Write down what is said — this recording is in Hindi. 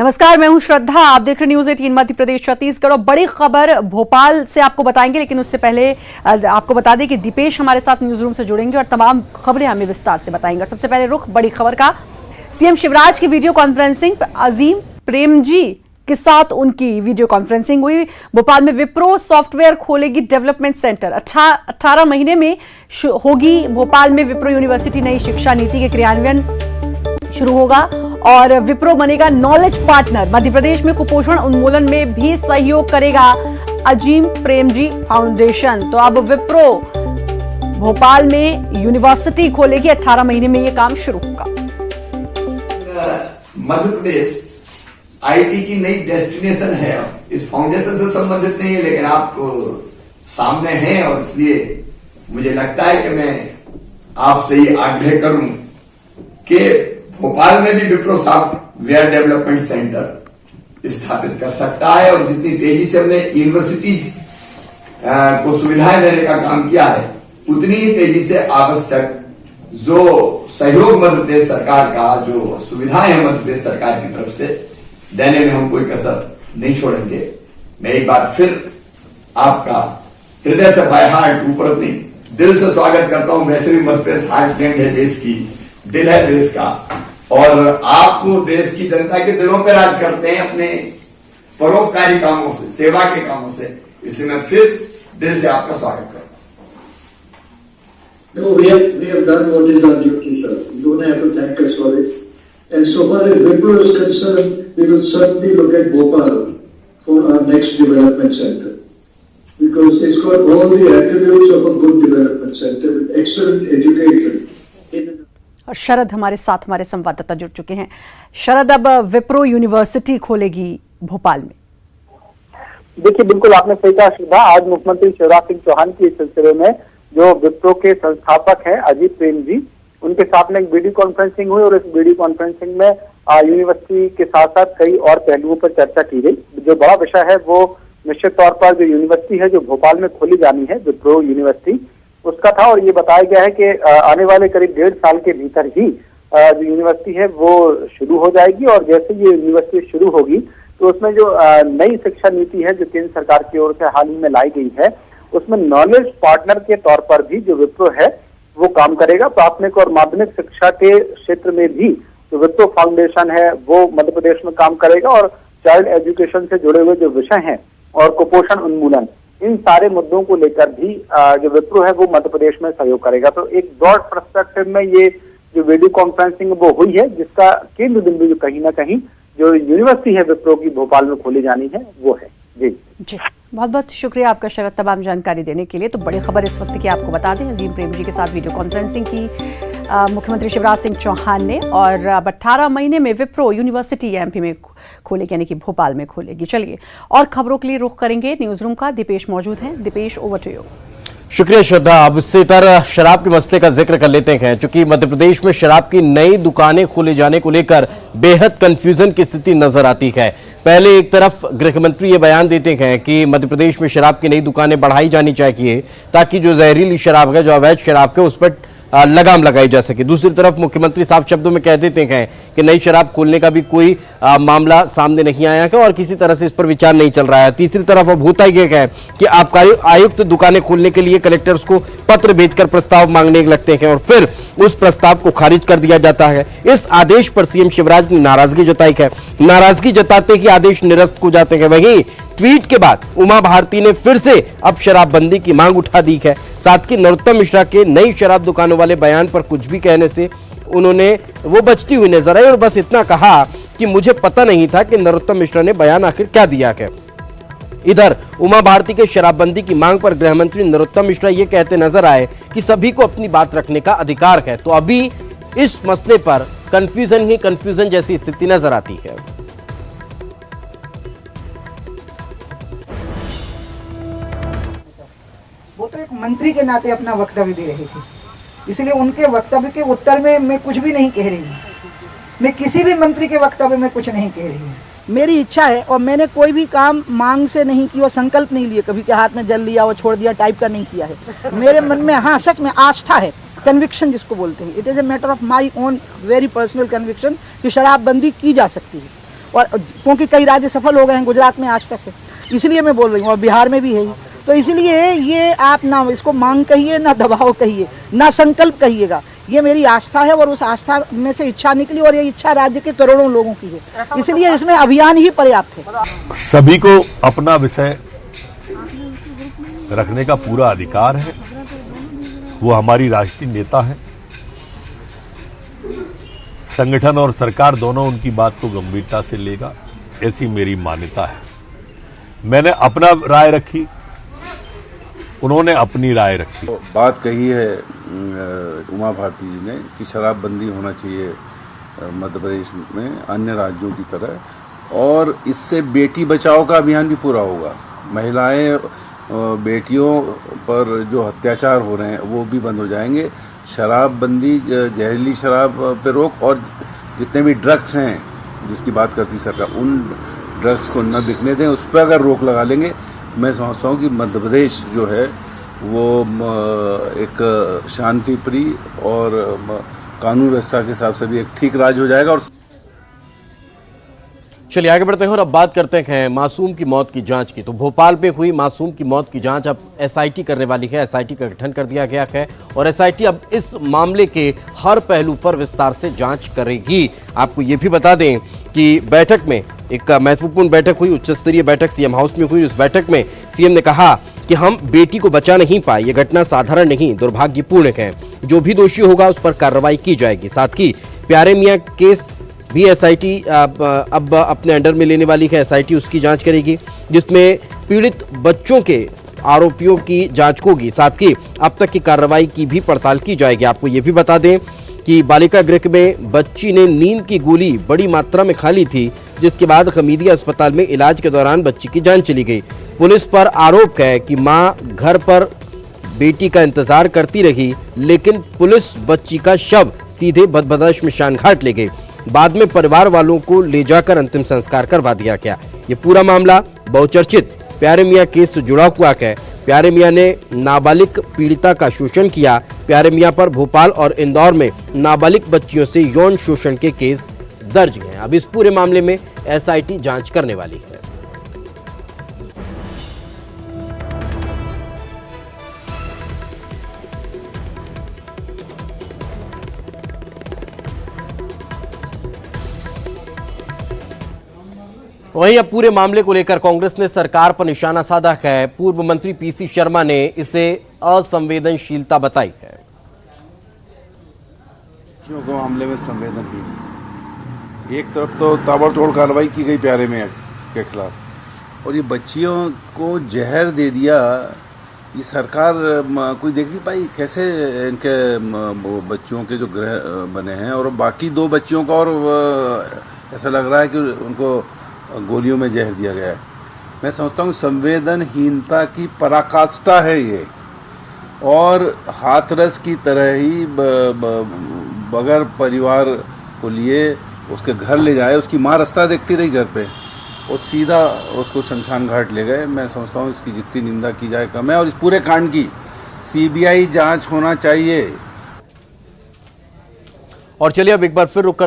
नमस्कार, मैं हूं श्रद्धा। आप देख रहे न्यूज 18 मध्य प्रदेश छत्तीसगढ़। और बड़ी खबर भोपाल से आपको बताएंगे, लेकिन उससे पहले आपको बता दें कि दीपेश हमारे साथ न्यूज रूम से जुड़ेंगे और तमाम खबरें हमें विस्तार से बताएंगे। सबसे पहले रुख बड़ी खबर का। सीएम शिवराज की वीडियो कॉन्फ्रेंसिंग, अजीम प्रेमजी के साथ उनकी वीडियो कॉन्फ्रेंसिंग हुई। भोपाल में विप्रो सॉफ्टवेयर खोलेगी डेवलपमेंट सेंटर। 18 महीने में होगी भोपाल में विप्रो यूनिवर्सिटी। नई शिक्षा नीति के क्रियान्वयन शुरू होगा और विप्रो बनेगा नॉलेज पार्टनर। मध्य प्रदेश में कुपोषण उन्मूलन में भी सहयोग करेगा अजीम प्रेमजी फाउंडेशन। तो अब विप्रो भोपाल में यूनिवर्सिटी खोलेगी। 18 महीने में यह काम शुरू होगा। मध्य प्रदेश आईटी की नई डेस्टिनेशन है। इस फाउंडेशन से संबंधित नहीं है, लेकिन आप सामने हैं और इसलिए मुझे लगता है कि मैं आपसे ये आग्रह करूं कि भोपाल में भी विप्रो सॉफ्टवेयर डेवलपमेंट सेंटर स्थापित कर सकता है। और जितनी तेजी से हमने यूनिवर्सिटीज को सुविधाएं देने का काम किया है, उतनी ही तेजी से आवश्यक जो सहयोग मध्य प्रदेश सरकार का, जो सुविधाएं है मध्य प्रदेश सरकार की तरफ से देने में हम कोई कसर नहीं छोड़ेंगे। मैं एक बार फिर आपका हृदय से बाय हार्ट, ऊपर नहीं दिल से स्वागत करता हूं। वैसे भी मध्य प्रदेश हार्ट फ्रेंड है देश की, दिल है देश का, और आप देश की जनता के दिलों पर राज करते हैं अपने परोपकारी कामों से, सेवा के कामों से। इसलिए मैं फिर दिल से आपका स्वागत करता हूं। No, we have done what is our duty, sir. You don't have to thank us for it. And so far as Wipro is concerned, we will certainly look at Bhopal for our next development center, because it's got all the attributes of a good development center with excellent education. और शरद हमारे साथ, हमारे संवाददाता जुड़ चुके हैं। शरद, अब विप्रो यूनिवर्सिटी खोलेगी भोपाल में। देखिए, बिल्कुल आपने सही कहा श्रद्धा। आज मुख्यमंत्री शिवराज सिंह चौहान की इस सिलसिले में जो विप्रो के संस्थापक हैं अजीम प्रेम जी, उनके साथ में एक वीडियो कॉन्फ्रेंसिंग हुई और इस वीडियो कॉन्फ्रेंसिंग में यूनिवर्सिटी के साथ साथ कई और पहलुओं पर चर्चा की गई। जो बड़ा विषय है वो निश्चित तौर पर जो यूनिवर्सिटी है जो भोपाल में खोली जानी है, विप्रो यूनिवर्सिटी, उसका था। और ये बताया गया है कि आने वाले करीब 1.5 साल के भीतर ही जो यूनिवर्सिटी है वो शुरू हो जाएगी। और जैसे ये यूनिवर्सिटी शुरू होगी तो उसमें जो नई शिक्षा नीति है जो केंद्र सरकार की ओर से हाल ही में लाई गई है, उसमें नॉलेज पार्टनर के तौर पर भी जो विप्रो है वो काम करेगा। प्राथमिक और माध्यमिक शिक्षा के क्षेत्र में भी जो विप्रो फाउंडेशन है वो मध्य प्रदेश में काम करेगा। और चाइल्ड एजुकेशन से जुड़े हुए जो विषय हैं और कुपोषण उन्मूलन, इन सारे मुद्दों को लेकर भी जो विप्रो है वो मध्य प्रदेश में सहयोग करेगा। तो एक ब्रॉड पर्सपेक्टिव में ये जो वीडियो कॉन्फ्रेंसिंग वो हुई है, जिसका केंद्र बिंदु जो कहीं ना कहीं जो यूनिवर्सिटी है विप्रो की भोपाल में खोली जानी है वो है। जी, बहुत बहुत शुक्रिया आपका शरद, तमाम जानकारी देने के लिए। तो बड़ी खबर इस वक्त की आपको बता दें, अजीम प्रेम जी के साथ वीडियो कॉन्फ्रेंसिंग की मुख्यमंत्री शिवराज सिंह चौहान ने। और अब 18 महीने में विप्रो यूनिवर्सिटी एमपी में खोलेगी, यानी कि भोपाल में खोलेगी। चलिए और खबरों के लिए रुख करेंगे न्यूज रूम का। दीपेश मौजूद हैं। Deepesh, over to you. शुक्रिया श्रद्धा। अब इससे तरह शराब के मसले का जिक्र कर लेते हैं, क्योंकि मध्य प्रदेश में शराब की नई दुकानें खोले जाने को लेकर बेहद कंफ्यूजन की स्थिति नजर आती है। पहले एक तरफ गृह मंत्री ये बयान देते हैं कि मध्य प्रदेश में शराब की नई दुकानें बढ़ाई जानी चाहिए ताकि जो जहरीली शराब है, जो अवैध शराब है, उस पर लगाम लगाई जा सके। दूसरी तरफ मुख्यमंत्री साफ शब्दों में कह देते हैं कि नई शराब खोलने का भी कोई मामला सामने नहीं आया है और किसी तरह से इस पर विचार नहीं चल रहा है। तीसरी तरफ अब होता यह है कि आबकारी आयुक्त दुकानें खोलने के लिए कलेक्टर्स को पत्र भेजकर प्रस्ताव मांगने लगते हैं और फिर उस प्रस्ताव को खारिज कर दिया जाता है। इस आदेश पर सीएम शिवराज ने नाराजगी जताई है। नाराजगी जताते ही आदेश निरस्त हो जाते हैं। वहीं ट्वीट के बाद उमा भारती ने फिर से अब शराबबंदी की मांग उठा दी है। साथ ही नरोत्तम मिश्रा के नई शराब दुकानों वाले बयान पर कुछ भी कहने से उन्होंने वो बचती हुई नजर आई और बस इतना कहा कि मुझे पता नहीं था कि नरोत्तम मिश्रा ने बयान आखिर क्या दिया है। इधर उमा भारती के शराबबंदी की मांग पर गृह मंत्री नरोत्तम मिश्रा ये कहते नजर आए कि सभी को अपनी बात रखने का अधिकार है। तो अभी इस मसले पर कंफ्यूजन ही कंफ्यूजन जैसी स्थिति नजर आती है। वो तो एक मंत्री के नाते अपना वक्तव्य दे रहे थे, इसलिए उनके वक्तव्य के उत्तर में मैं कुछ भी नहीं कह रही हूँ। मैं किसी भी मंत्री के वक्तव्य में कुछ नहीं कह रही हूँ। मेरी इच्छा है और मैंने कोई भी काम मांग से नहीं किया, संकल्प नहीं लिए, कभी के हाथ में जल लिया और छोड़ दिया टाइप का नहीं किया है। मेरे मन में हाँ सच में आस्था है, कन्विक्शन जिसको बोलते हैं, it is a matter of my own very personal conviction कि शराबबंदी की जा सकती है। और क्योंकि कई राज्य सफल हो गए हैं, गुजरात में आज तक है, इसलिए मैं बोल रही हूँ, और बिहार में भी है। तो इसलिए ये आप ना इसको मांग कहिए, ना दबाव कहिए, ना संकल्प कहिएगा, ये मेरी आस्था है और उस आस्था में से इच्छा निकली और ये इच्छा राज्य के करोड़ों लोगों की है, इसलिए इसमें अभियान ही पर्याप्त है। सभी को अपना विषय रखने का पूरा अधिकार है, वो हमारी राष्ट्रीय नेता है। संगठन और सरकार दोनों उनकी बात को गंभीरता से लेगा, ऐसी मेरी मान्यता है। मैंने अपना राय रखी, उन्होंने अपनी राय रखी। बात कही है उमा भारती जी ने कि शराबबंदी होना चाहिए मध्य प्रदेश में अन्य राज्यों की तरह, और इससे बेटी बचाओ का अभियान भी पूरा होगा। महिलाएं, बेटियों पर जो अत्याचार हो रहे हैं वो भी बंद हो जाएंगे। शराबबंदी, जहरीली शराब पे रोक, और जितने भी ड्रग्स हैं जिसकी बात करती सरकार, उन ड्रग्स को न बिकने दें, उस पर अगर रोक लगा लेंगे, मैं समझता हूँ कि मध्य प्रदेश जो है वो एक शांति प्रिय और कानून व्यवस्था के हिसाब से भी एक ठीक राज्य हो जाएगा। और चलिए आगे बढ़ते हैं और अब बात करते हैं मासूम की मौत की जांच की। तो भोपाल में हुई मासूम की मौत की जांच अब एसआईटी करने वाली है। एसआईटी का गठन कर दिया गया है और एसआईटी अब इस मामले के हर पहलू पर विस्तार से जांच करेगी। आपको ये भी बता दें कि बैठक में एक महत्वपूर्ण बैठक हुई, उच्च स्तरीय बैठक सीएम हाउस में हुई। उस बैठक में सीएम ने कहा कि हम बेटी को बचा नहीं पाए, ये घटना साधारण नहीं, दुर्भाग्यपूर्ण है। जो भी दोषी होगा उस पर कार्रवाई की जाएगी। साथ ही प्यारे मियां केस भी एसआईटी अब अपने अंडर में लेने वाली है। एसआईटी उसकी जांच करेगी जिसमें पीड़ित बच्चों के आरोपियों की जांच होगी। साथ ही अब तक की कार्रवाई की भी पड़ताल की जाएगी। आपको ये भी बता दें कि बालिका गृह में बच्ची ने नींद की गोली बड़ी मात्रा में खा ली थी, जिसके बाद हमीदिया अस्पताल में इलाज के दौरान बच्ची की जान चली गई। पुलिस पर आरोप है कि मां घर पर बेटी का इंतजार करती रही, लेकिन पुलिस बच्ची का शव सीधे भदभदा श्मशान घाट ले गई। बाद में परिवार वालों को ले जाकर अंतिम संस्कार करवा दिया गया। ये पूरा मामला बहुचर्चित प्यारे मियां केस से जुड़ा हुआ है। प्यारे मियां ने नाबालिग पीड़िता का शोषण किया। प्यारे मियां पर भोपाल और इंदौर में नाबालिग बच्चियों से यौन शोषण के केस दर्ज हैं। अब इस पूरे मामले में एसआईटी जांच करने वाली है। वहीं अब पूरे मामले को लेकर कांग्रेस ने सरकार पर निशाना साधा है। पूर्व मंत्री पीसी शर्मा ने इसे असंवेदनशीलता बताई है। बच्चियों के मामले में संवेदनहीन, एक तरफ तो ताबड़तोड़ कार्रवाई की गई प्यारे मियां के खिलाफ, और ये बच्चियों को जहर दे दिया। ये सरकार कोई देख नहीं पाई कैसे इनके बच्चियों के जो ग्रह बने हैं, और बाकी दो बच्चियों का और ऐसा लग रहा है कि उनको गोलियों में जहर दिया गया है। मैं समझता हूँ संवेदनहीनता की पराकाष्ठा है ये, और हाथरस की तरह ही बगैर परिवार को लिए उसके घर ले जाए। उसकी माँ रास्ता देखती रही घर पे, और सीधा उसको शमशान घाट ले गए। मैं समझता हूँ इसकी जितनी निंदा की जाए कम है, और इस पूरे कांड की सीबीआई जांच होना चाहिए। और चलिए अब एक बार फिर रुक